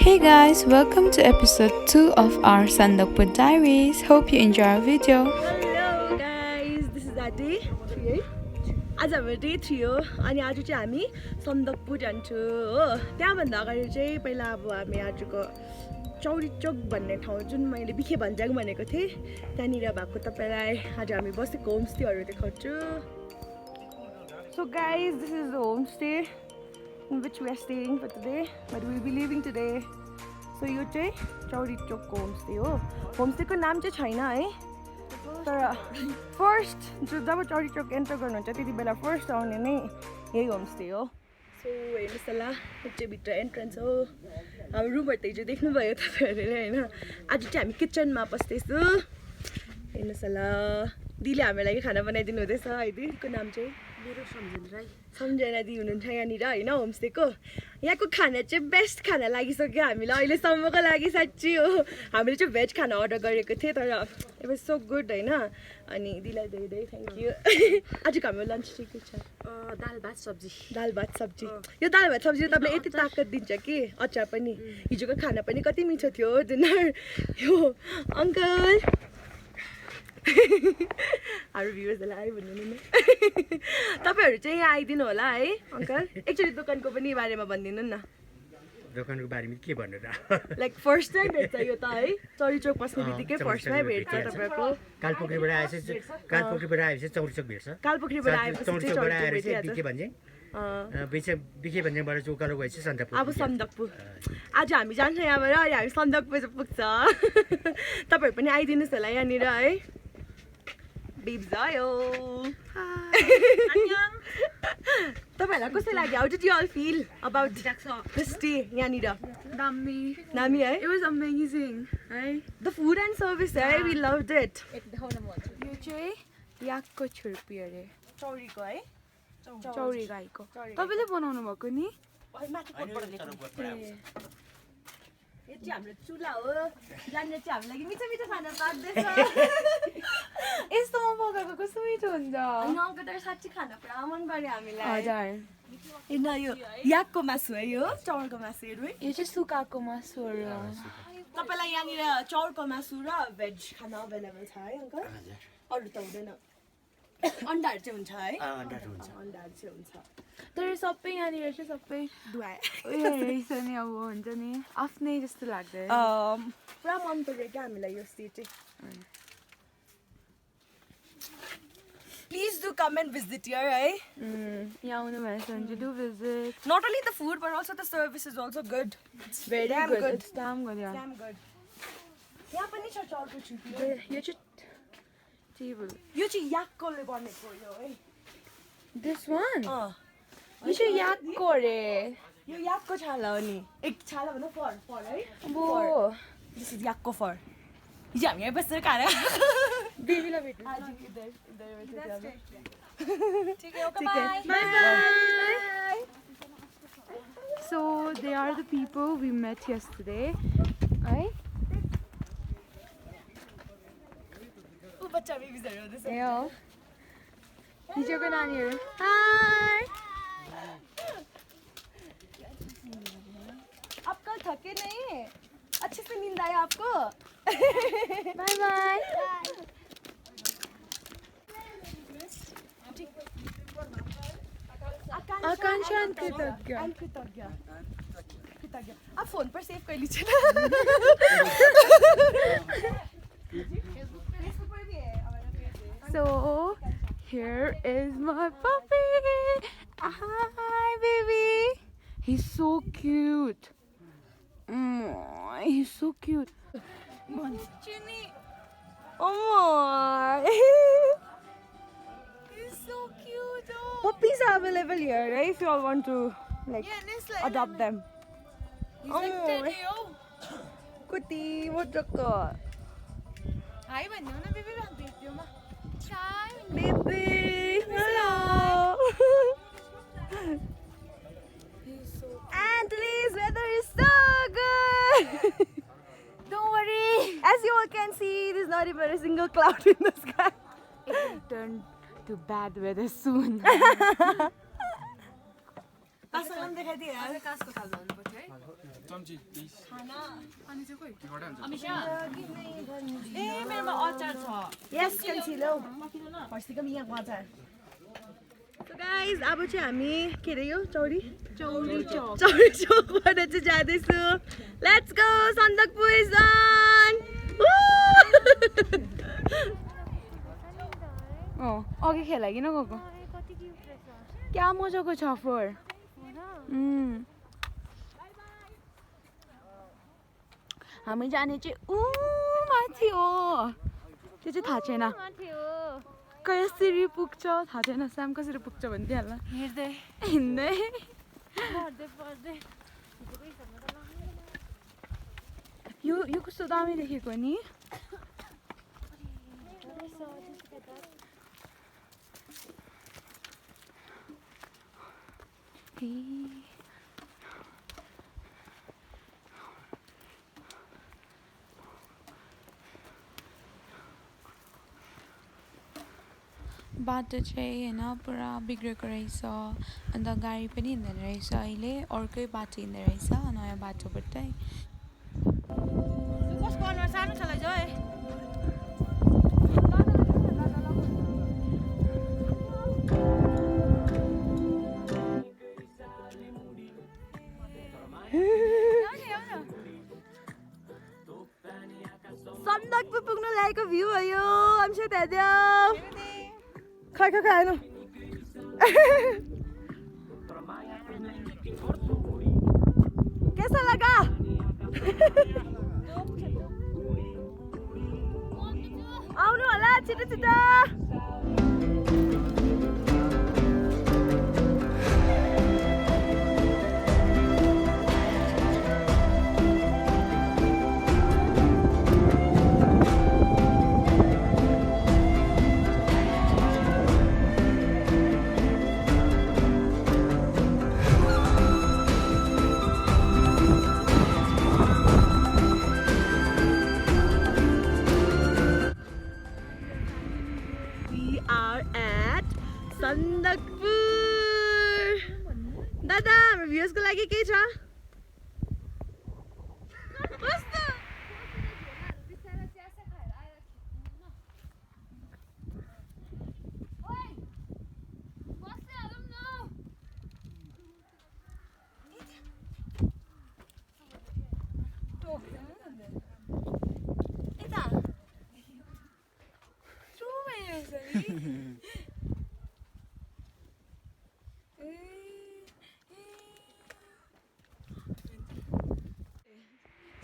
Hey guys, welcome to episode 2 of our Sandakpur Diaries. Hope you enjoy our video. Hello guys, this is our day 3 है आज हाम्रो day 3 हो अनि आज चाहिँ हामी सन्दकपू जान्छौँ हो त्यहाँभन्दा अगाडि चाहिँ पहिला अब हामी आजको चौरी चोक भन्ने ठाउँ जुन मैले बिखे भन्ज्याङ भनेको थिएँ त्यहाँनिर भएको तपाईलाई आज हामी बसेको होमस्टेहरू देखाउँछु So guys, this is the homestay in which we are staying for today, but we will be leaving today. So यो चाहिँ चौरी चोकको होमस्टे हो होमस्टेको नाम चाहिँ छैन है तर फर्स्ट जो जब चौरी चोक एन्टर गर्नुहुन्छ त्यति बेला फर्स्ट आउने नै यही होमस्टे हो सो हेर्नुहोस् ल यो चाहिँ भित्र एन्ट्रेन्स हो हाम्रो रुमहरू त हिजो देख्नुभयो तपाईँहरूले होइन आज चाहिँ हामी किचनमा बस्दैछु हेर्नुहोस् ल दिदीले हाम्रो लागि खाना बनाइदिनु हुँदैछ है दिदीको नाम चाहिँ मेरो सम्झना दी हुनुहुन्छ यहाँनिर होइन होमस्टेको यहाँको खाना चाहिँ बेस्ट खाना लागिसक्यो हामीलाई अहिलेसम्मको लागि साँच्ची हो हामीले चाहिँ भेज खाना अर्डर गरेको थिएँ तर इट वाज सो गुड होइन अनि दिदीलाई धेरै धेरै थ्याङ्क यू आजको हाम्रो लन्च चाहिँ के छ दाल भात सब्जी यो दाल भात सब्जीले तपाईँले यति ताकत दिन्छ कि अचार पनि हिजोको खाना पनि कति मिठो थियो डिनर यो अङ्कल हाम्रो भ्युवर्सहरूलाई आयो भन्नु नि तपाईँहरू चाहिँ यहाँ आइदिनु होला है अङ्कल एकचोटि दोकानको पनि बारेमा भनिदिनु न दोकानको बारेमा के भन्नु त लाइक फर्स्ट टाइम भेट्छ यो त है चौरी चोक पस्ने बित्तिकै फर्स्टमै भेट्छ तपाईँको कालपोखरीबाट आएपछि चौरी चोक भेट्छ कालपोखरीबाट आएपछि चौरीचोकबाट आएर चाहिँ बिके भन्ज्याङ बिके भन्ज्याङबाट चाहिँ उकालो गएपछि सन्दकपू अब सन्दकपू आज हामी जान्छौँ यहाँबाट अनि हामी सन्दकपू चाहिँ पुग्छ तपाईँहरू पनि आइदिनुहोस् होला यहाँनिर है Babes आयो तपाईहरुलाई कस्तो लाग्यो how did you all feel about the stay यहाँनिर दामी है It was amazing, right? The food and service है वी लभड इट यो चाहिँ याकको छुर्पी अरे चौरीको है चौरी गाईको तपाईँले बनाउनु भएको नि यो चाहिँ हाम्रो चुला हो जहाँनिर चाहिँ हाम्रो लागि मिठो मिठो खाना पाक्दैछ यस्तोमा पकाएको कस्तो मिठो हुन्छ गाउँको तर साँच्ची खाना पुरा मन पर्यो हामीलाई हजुर होइन यो याकको मासु है यो चौरको मासुहरू है यो चाहिँ सुकाएको मासुहरू तपाईँलाई यहाँनिर चौरको मासु र भेज खाना अभाइलेबल छ है अङ्कल अरू त हुँदैन अन्डाहरू चाहिँ हुन्छ है अन्डाहरू चाहिँ हुन्छ तर सबै यहाँनिर चाहिँ सबै धुवाए उयो रहेछ नि अब हुन्छ नि आफ्नै जस्तो लाग्दैन पुरा मन पर्यो क्या हामीलाई यो स्टे चाहिँ please do come and visit here है यहाँ आउनु भएछ भने चाहिँ do visit not only the food but also the service is also good very good it's damn good यहाँ पनि छ चौरको छुर्पी यो चाहिँ टेबल यो चाहिँ याककोले बनेको यो है दिस वान यो चाहिँ याकको अरे यो याकको छाला हो नि एक छाला भन्दा फर है अब दिस इज याकको फर हिजो हामी यहाँ बसेर खाना बेबीलाई भेट्नु by So they are the people we met yesterday, right? ऊ बच्चा बेबीजहरू हुँदैछ ए हो हिजोको नानीहरू हाई आपका थके नहीं अच्छे से नींद आया आपको बाय बाय आकांक्षा कृतज्ञ आप फोन पर सेव कर लीजिए So here is my puppy. Hi baby. He's so cute. He's so cute. Chini. Oh my. He's so cute. Puppies are available here, right? If you all want to like adopt them. He's like 10 years. Kuti, what the god? Hi, भन्नु न baby भिडियोमा Baby, hello. And today's weather is so good. Don't worry. As you all can see, there's not even a single cloud in the sky. It will turn to bad weather soon. Pasalam दिखाई दिया. आज कासको खाल भन्नु पर्छ है. Yes, cancelo. फर्स्टको यहाँ अचार. So guys, अब चाहिँ हामी के रे यो चौरी चौकबाट चाहिँ जाँदैछु. Let's go Sandakphu is on. अघि खेलाइकिन गएको क्या मजाको छ फोर हामी जाने चाहिँ माथि हो त्यो चाहिँ थाहा छैन कसरी पुग्छ थाहा छैन साम कसरी पुग्छ भनिदिइहाल्ला हिँड्दै यो कस्तो दामी देखेको नि बाटो चाहिँ होइन पुरा बिग्रेको रहेछ अन्त गाडी पनि हिँड्दैन रहेछ अहिले अर्कै बाटो हिँड्दो रहेछ नयाँ बाटोबाटै कसको अनुहार सानो छ लैजाऊ है सन्दकपू पुग्नु लागेको भ्यू हो यो अम्से दादा खै आएन कैसा लगा आउनु होला छिटो छिटो सन्दकपुर दादा हाम्रो भ्युजको लागि के छ कस्तो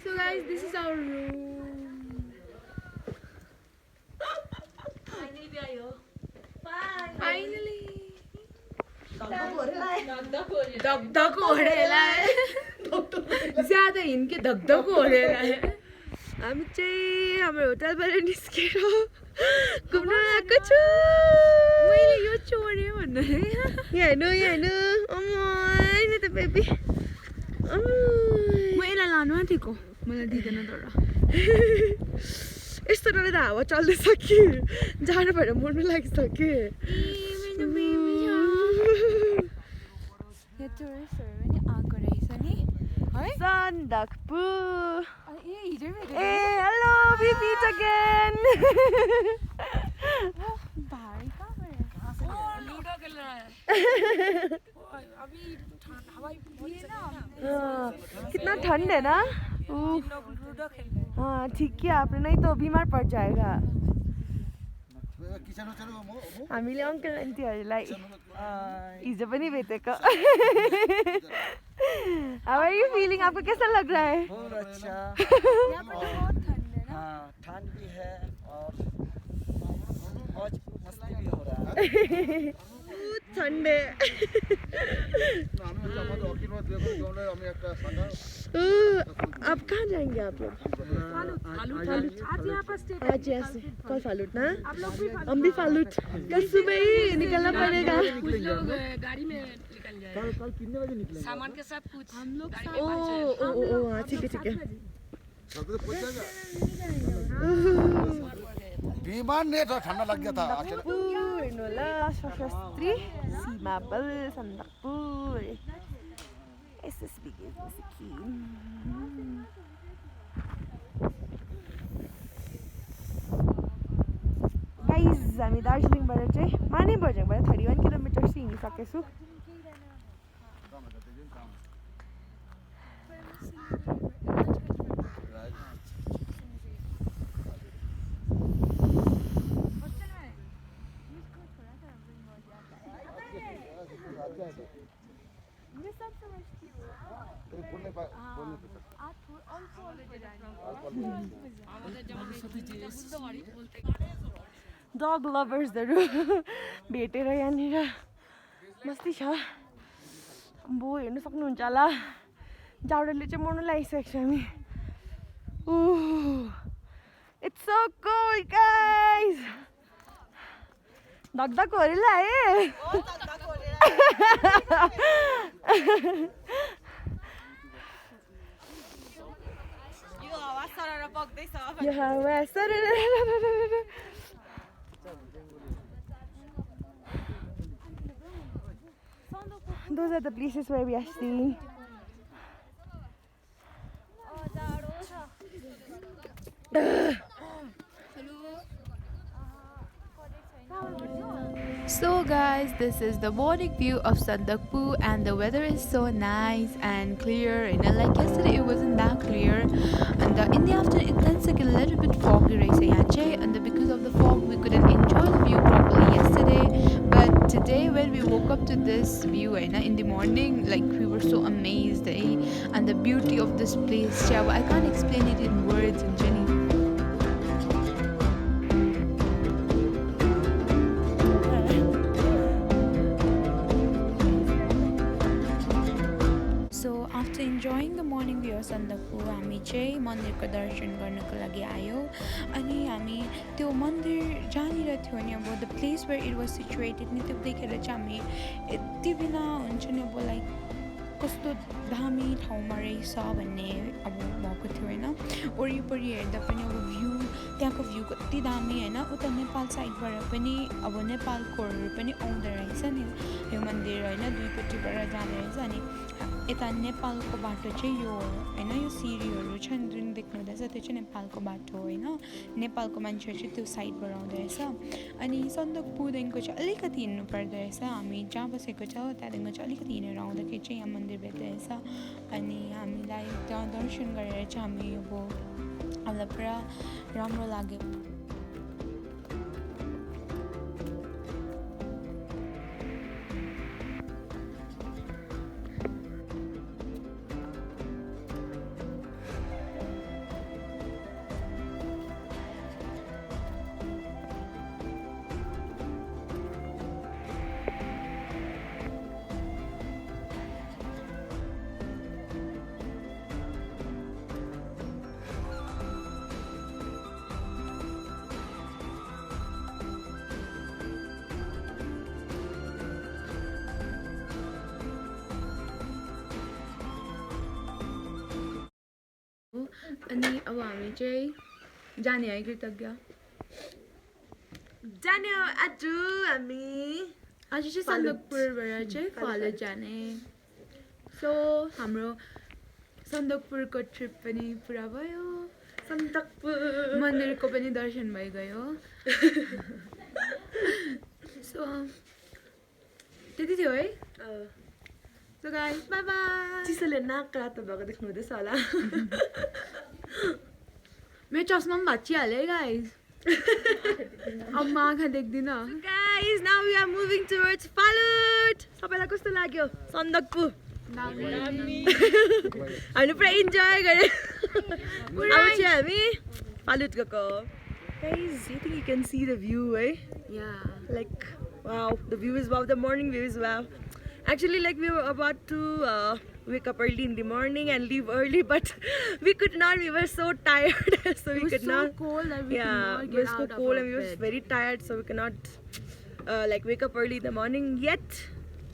So guys, this is our room. Finally. धक हो रहा है ज्यादा हिँड्के धक हो रहा है हामी चाहिँ हाम्रो होटलबाट निस्केर घुम्न आएको छु मैले यो चोरे भन्नु यहाँ हेर्नु अम्मै नि त बेबी म यसलाई लानु आँटेको मलाई दिँदैन तर यस्तो डरले त हावा चल्दैछ कि जानु भएर मर्नु लागिसक्यो सन्दकपू ए हेलो वी मीट अगेन भाई लूडो खेल रहा है अभी कितना ठंड है ना हाँ ठीक है आपने नहीं तो बीमार पड़ जाएगा हामीले अंकल आन्टीहरूलाई हिजो पनि भेटेको How are you feeling? आपको कैसा लग रहा है? बहुत अच्छा। यहाँ पर तो बहुत ठंड है ना? हाँ ठंड भी है और मौज मस्ती भी हो रहा है। ठंड है। आप कहाँ जाएंगे आप लोग? आज ऐसे कल फालूट ना? हम भी फालूट। कल सुबह ही निकलना पड़ेगा। गाड़ी में निकल जाए। कल कितने बजे निकलेंगे? सामान के साथ कुछ हम लोग ओ हाँ ठीक है। विमान ने तो ठंडा लग गया था हेर्नुहोला सशस्त्री सीमा बल Sandakphu SS big is this key. Guys, हामी दार्जिलिङबाट चाहिँ माने बजारबाट 31 किलोमिटर चाहिँ हिँडिसकेछु. Dog lovers भेटेर यहाँनिर मस्ती छ. अम्बो हेर्नु सक्नुहुन्छ होला जाडोले चाहिँ मर्नु लागिसकेको छ हामी. It's so cold guys. धकधक हो रे है. यो हावा सरर बग्दैछ. Those are the places where we are staying. So guys, this is the morning view of Sandakpur and the weather is so nice and clear. Like yesterday it wasn't that clear, and in the afternoon it tends to get a little bit foggy and because of the fog we couldn't enjoy the view properly yesterday. But today when we woke up to this view in the morning, like we were so amazed and the beauty of this place. I can't explain it in words, Jenny. After enjoying the morning view of Sandakpur, हामी चाहिँ मन्दिरको दर्शन गर्नको लागि आयो. अनि हामी त्यो मन्दिर जहाँनिर थियो नि अब the place where it was situated नि त्यो देखेर चाहिँ हामी यति बिना हुन्छ नि अब लाइक कस्तो दामी ठाउँमा रहेछ भन्ने अब भएको थियो हैन. वरिपरि हेर्दा पनि अब भ्यू त्यहाँको भ्यू कति दामी हैन. उता नेपाल साइडबाट पनि अब नेपालकोहरू पनि आउँदै रहेछ नि यो मन्दिर हैन. दुईपट्टिबाट जाँदै रहेछ. अनि यता नेपालको बाटो चाहिँ यो हैन. यो सिडीहरू छ नि जुन देख्नु हुँदैछ त्यो चाहिँ नेपालको बाटो हैन. नेपालको मान्छेहरू चाहिँ त्यो साइडबाट आउँदै रहेछ. अनि सन्दकपुरदेखिको चाहिँ अलिकति हिँड्नु पर्दो रहेछ. हामी जहाँ बसेको छ त्यहाँदेखिको चाहिँ अलिकति हिँडेर आउँदाखेरि चाहिँ यहाँ मन्दिर भेट्दो रहेछ. अनि हामीलाई त्यहाँ दर्शन गरेर चाहिँ हामी अब हामीलाई पुरा राम्रो लाग्यो. अनि अब हामी चाहिँ जाने है कृतज्ञ जाने आज हामी चाहिँ सन्दकपुरबाट चाहिँ फालुट जाने. सो हाम्रो सन्दकपुरको ट्रिप पनि पुरा भयो. सन्दकपुर मन्दिरको पनि दर्शन भइगयो. सो त्यति थियो है. So guys, bye bye. चिसोले नाक रातो भएको देख्नु हुँदैछ होला. मेरो चस्मा पनि भाँचिहाल्यो है गाइस. अब म आँखा देख्दिन. Guys, now we are moving towards Falut. सबैलाई कस्तो लाग्यो सन्दकपुर? हामीले पुरा इन्जोय गरे. अब चाहिँ हामी फालुट गएको. Guys, I think you can see the view, eh? Yeah. Like, wow, the view is wow. The morning view is wow. Actually, like we were about to wake up early in the morning and leave early, but we could not. We were so tired, so we could not. It was so cold that we Yeah, could not it get was out so of cold our and we were bed. very tired, so we cannot like wake up early in the morning. Yet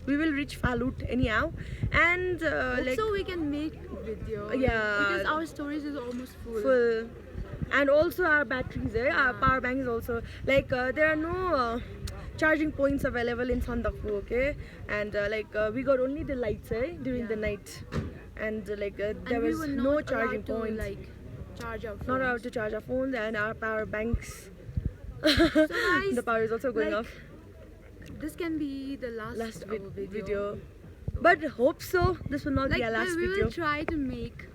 we will reach Falut anyhow, and like so we can make video. Yeah, because our storage is almost full, and also our batteries. Our power bank is also like there are no charging points available in Sandakphu, okay? And we got only the lights during the night, and there was no charging points. Like charge our phones. Not allowed to charge our phones and our power banks. So guys, The power is also going like, off. this can be the last Video. But hope so. This will not be our last we video. will try to make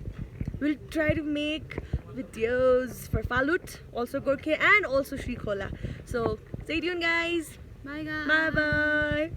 We'll try to make videos for Falut, also Gorkhe, and also Sri Khola. So stay tuned, guys. bye guys. Bye bye.